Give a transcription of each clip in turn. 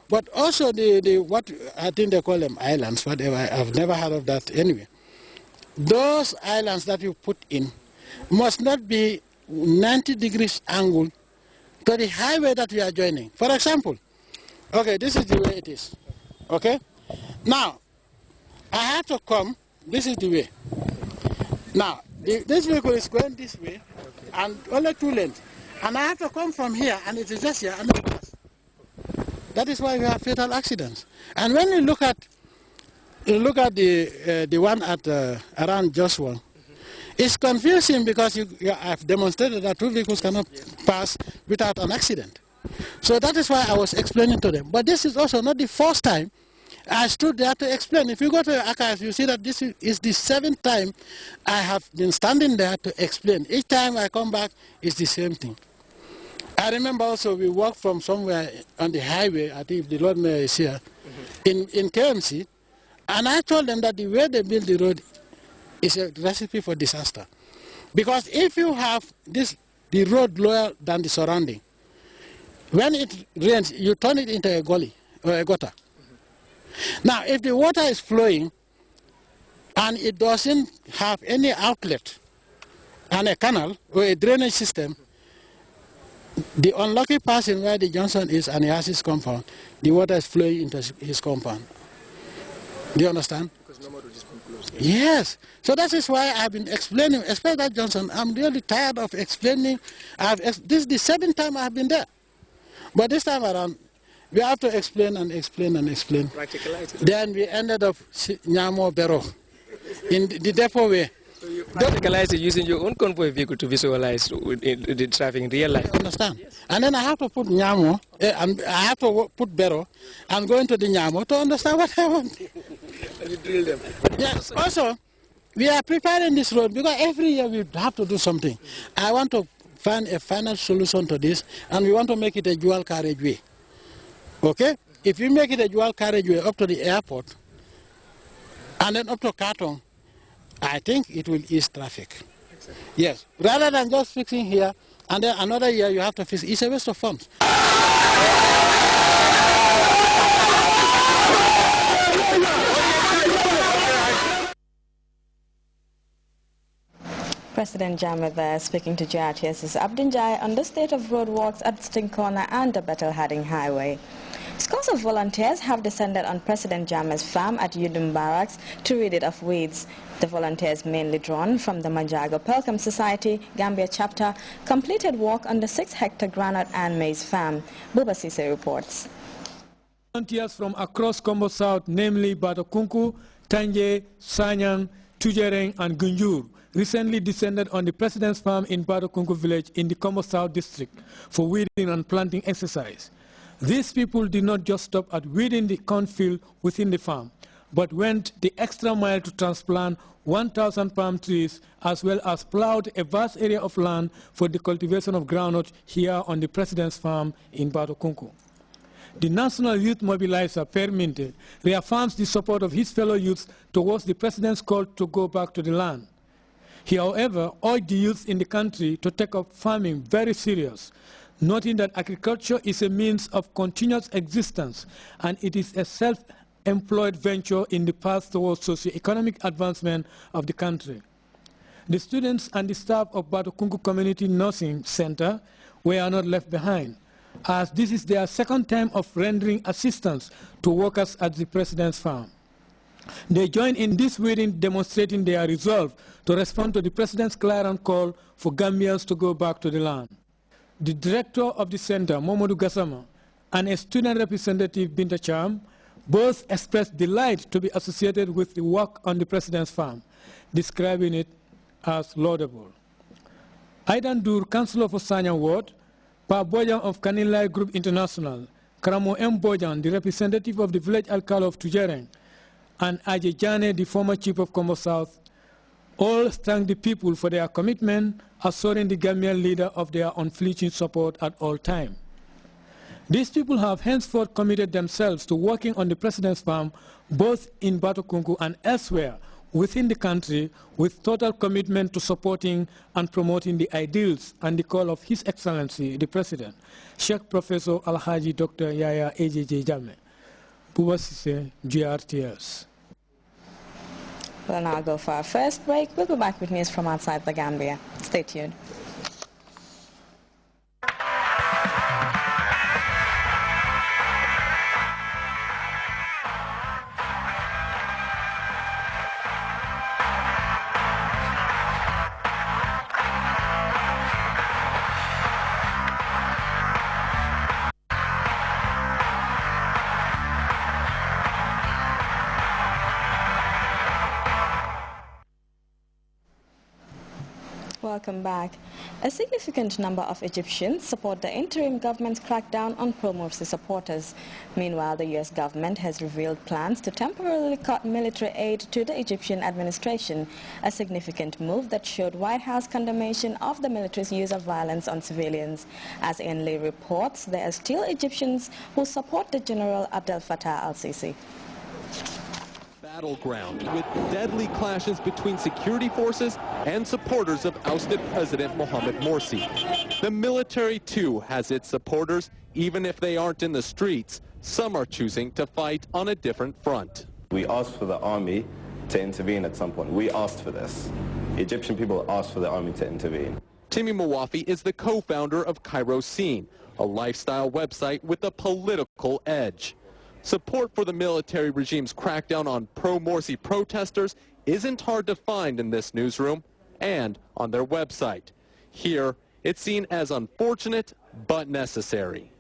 But also what I think they call them islands, whatever. I've never heard of that anyway. Those islands that you put in must not be 90 degrees angle to the highway that we are joining. For example, okay, this is the way it is. Okay? Now, I have to come, this is the way. Now, this vehicle is going this way, and only 2 lanes. And I have to come from here, and it is just here, and pass. That is why we have fatal accidents. And when you look at the one at around Joshua, it's confusing because you have demonstrated that 2 vehicles cannot pass without an accident. So that is why I was explaining to them. But this is also not the first time I stood there to explain. If you go to the archives, you see that this is the 7th time I have been standing there to explain. Each time I come back, it's the same thing. I remember also we walked from somewhere on the highway, I think the Lord Mayor is here, in KMC, and I told them that the way they build the road is a recipe for disaster. Because if you have the road lower than the surrounding, when it rains, you turn it into a gully or a gutter. Now, if the water is flowing and it doesn't have any outlet and a canal or a drainage system, the unlucky person where the Johnson is and he has his compound, the water is flowing into his compound. Do you understand? Because no road is being closed. Yes. So that is why I've been explaining, especially that Johnson. I'm really tired of explaining. This is the 7th time I've been there. But this time around, we have to explain and explain and explain. Then we ended up Nyamo Bero in the depot way. So you practicalize it using your own convoy vehicle to visualize the traffic in real life. I understand. Yes. And then I have to put Nyamo, and I have to put Bero, and go into the Nyamo to understand what I want. And you drill them. Yes. Also, we are preparing this road because every year we have to do something. I want to find a final solution to this, and we want to make it a dual carriageway. Okay? If you make it a dual carriageway up to the airport, and then up to Katong, I think it will ease traffic. Exactly. Yes. Rather than just fixing here, and then another year you have to fix. It's a waste of funds. President Jammeh there speaking to Grts's Abdinjai on the state of roadworks at Sting Corner and the Battle Harding Highway. Scores of volunteers have descended on President Jammeh's farm at Yudum Barracks to rid it of weeds. The volunteers, mainly drawn from the Majago Pelham Society, Gambia chapter, completed work on the 6-hectare groundnut and maize farm. Buba Sise reports. Volunteers from across Kombo South, namely Batokunku, Tanje, Sanyang, Tujereng and Gunjur, recently descended on the President's farm in Batokunku village in the Kombo South district for weeding and planting exercise. These people did not just stop at weeding the cornfield within the farm, but went the extra mile to transplant 1,000 palm trees as well as plowed a vast area of land for the cultivation of groundnut here on the President's farm in Batokunku. The National Youth Mobilizer, Perminte, reaffirms the support of his fellow youths towards the President's call to go back to the land. He, however, urged the youth in the country to take up farming very serious, noting that agriculture is a means of continuous existence and it is a self-employed venture in the path towards socio-economic advancement of the country. The students and the staff of Batokunku Community Nursing Center were not left behind, as this is their 2nd time of rendering assistance to workers at the President's farm. They joined in this weeding, demonstrating their resolve to respond to the President's clarion call for Gambians to go back to the land. The director of the center, Momodu Gassama, and a student representative, Binta Cham, both expressed delight to be associated with the work on the President's farm, describing it as laudable. Aidan Dur, Councillor for Sanya Ward, Pa Bojan of Kanilai Group International, Karamo M. Bojan, the representative of the village alcalde of Tujereng, and Ajay Jane, the former chief of Kombo South, all thank the people for their commitment, assuring the Gambian leader of their unflinching support at all times. These people have henceforth committed themselves to working on the President's farm, both in Batokunku and elsewhere, within the country with total commitment to supporting and promoting the ideals and the call of His Excellency, the President, Sheikh Professor Alhaji Dr. Yaya AJJ Jammeh. Buba Sise, GRTS. We'll now go for our first break. We'll be back with news from outside the Gambia. Stay tuned. Welcome back. A significant number of Egyptians support the interim government's crackdown on pro-Morsi supporters. Meanwhile, the U.S. government has revealed plans to temporarily cut military aid to the Egyptian administration, a significant move that showed White House condemnation of the military's use of violence on civilians. As Ian Lee reports, there are still Egyptians who support the General Abdel Fattah al-Sisi. Battleground with deadly clashes between security forces and supporters of ousted President Mohamed Morsi. The military, too, has its supporters, even if they aren't in the streets. Some are choosing to fight on a different front. We asked for the army to intervene at some point. We asked for this. The Egyptian people asked for the army to intervene. Timmy Mawafi is the co-founder of Cairo Scene, a lifestyle website with a political edge. Support for the military regime's crackdown on pro-Morsi protesters isn't hard to find in this newsroom and on their website. Here, it's seen as unfortunate but necessary.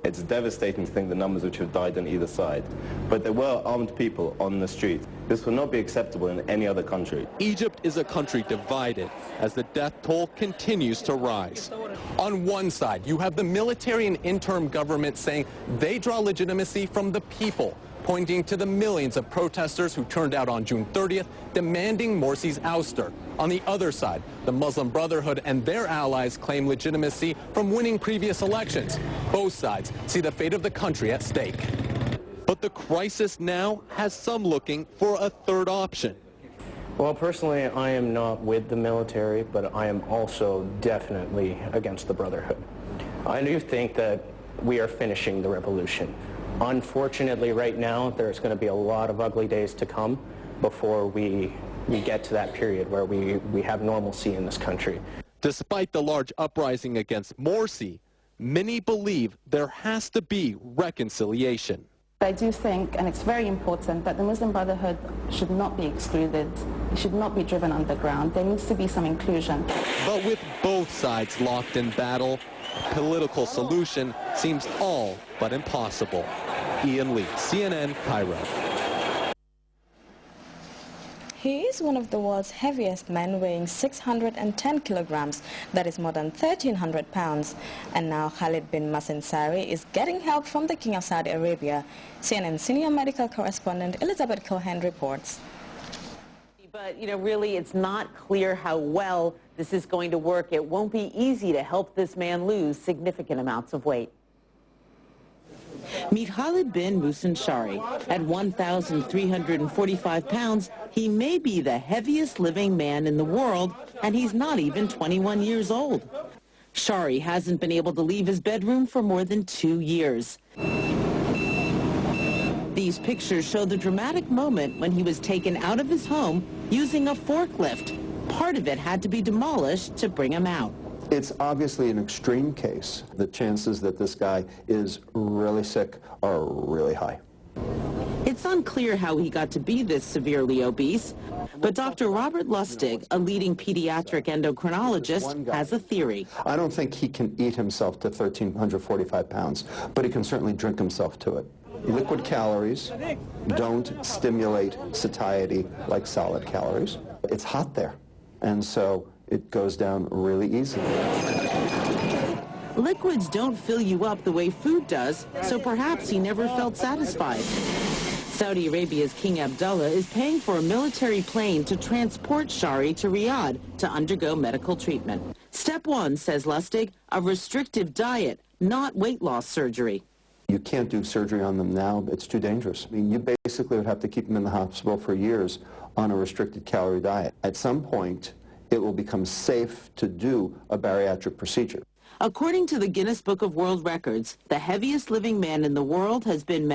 It's devastating to think the numbers which have died on either side. But there were armed people on the street. This will not be acceptable in any other country. Egypt is a country divided as the death toll continues to rise. On one side, you have the military and interim government saying they draw legitimacy from the people, pointing to the millions of protesters who turned out on June 30th demanding Morsi's ouster. On the other side, the Muslim Brotherhood and their allies claim legitimacy from winning previous elections. Both sides see the fate of the country at stake. But the crisis now has some looking for a third option. Well, personally, I am not with the military, but I am also definitely against the Brotherhood. I do think that we are finishing the revolution. Unfortunately, right now, there's going to be a lot of ugly days to come before we get to that period where we have normalcy in this country. Despite the large uprising against Morsi, many believe there has to be reconciliation. I do think, and it's very important, that the Muslim Brotherhood should not be excluded. It should not be driven underground. There needs to be some inclusion. But with both sides locked in battle, a political solution seems all but impossible. Ian Lee, CNN, Cairo. He is one of the world's heaviest men, weighing 610 kilograms, that is more than 1,300 pounds. And now Khalid bin Masin is getting help from the King of Saudi Arabia. CNN senior medical correspondent Elizabeth Cohen reports. But, really, it's not clear how well this is going to work. It won't be easy to help this man lose significant amounts of weight. Meet Khalid bin Musanshari. At 1,345 pounds, he may be the heaviest living man in the world, and he's not even 21 years old. Shari hasn't been able to leave his bedroom for more than 2 years. These pictures show the dramatic moment when he was taken out of his home using a forklift. Part of it had to be demolished to bring him out. It's obviously an extreme case. The chances that this guy is really sick are really high. It's unclear how he got to be this severely obese, but Dr. Robert Lustig, a leading pediatric endocrinologist, has a theory. I don't think he can eat himself to 1,345 pounds, but he can certainly drink himself to it. Liquid calories don't stimulate satiety like solid calories. It's hot there, and so it goes down really easily. Liquids don't fill you up the way food does, so perhaps he never felt satisfied. Saudi Arabia's King Abdullah is paying for a military plane to transport Shari to Riyadh to undergo medical treatment. Step one, says Lustig, a restrictive diet, not weight loss surgery. You can't do surgery on them now. It's too dangerous. I mean, you basically would have to keep them in the hospital for years on a restricted calorie diet. At some point, it will become safe to do a bariatric procedure. According to the Guinness Book of World Records, the heaviest living man in the world has been